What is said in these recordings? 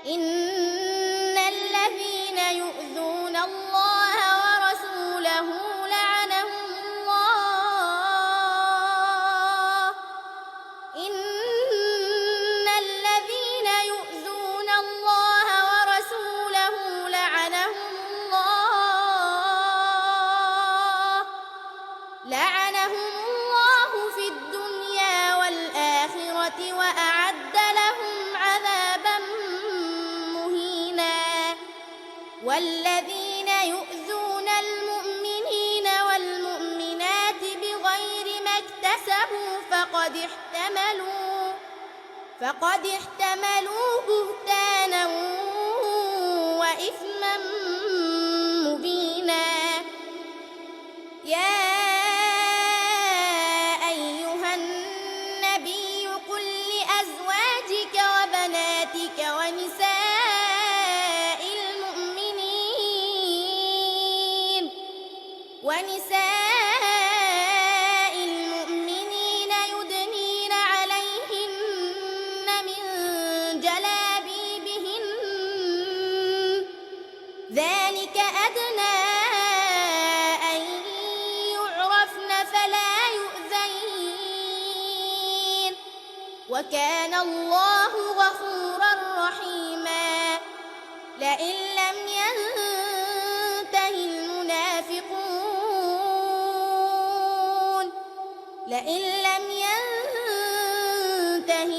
إن الذين يؤذون الله ورسوله لعنهم الله إن الذين يؤذون الله ورسوله لعنهم الله في الدنيا والآخرة وأعد لهم عذابا مهينا والذين يؤذون المؤمنين والمؤمنات بغير ما اكتسبوا فقد احتملوا بهتانا وإثما مبينا يا أيها النبي قل لأزواجك وبناتك ونساء المؤمنين يدنين عليهن من جلابيبهن ذلك أدنى أن يعرفن فلا يؤذين وكان الله غفورا رحيما لئن لم ينته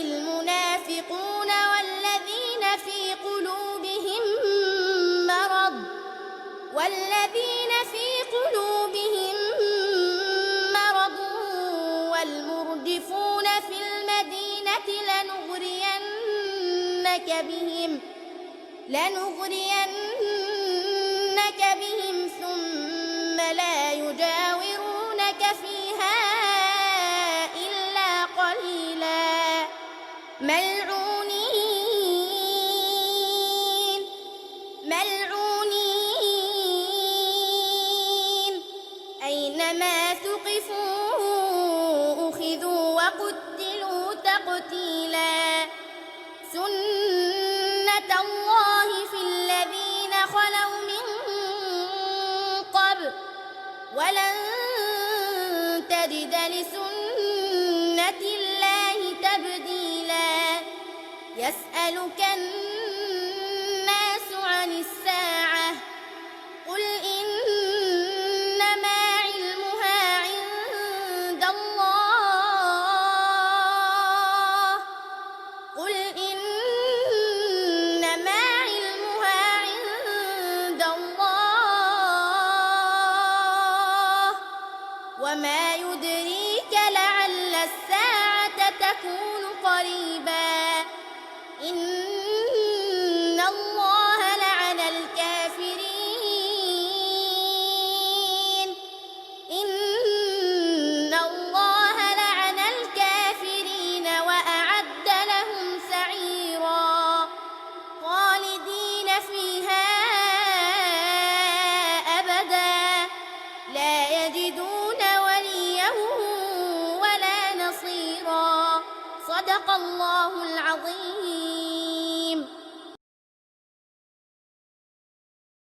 المنافقون والذين في قلوبهم مرض والمردفون في المدينة لنغرينك بهم ثم لا يجاورونك فيها إلا قليلا ملعونين أينما ثقفوا أخذوا وقتلوا تقتيلا سنة الله في الذين خلوا من قبل ولن تجد لسنة الله تبديلا يسألك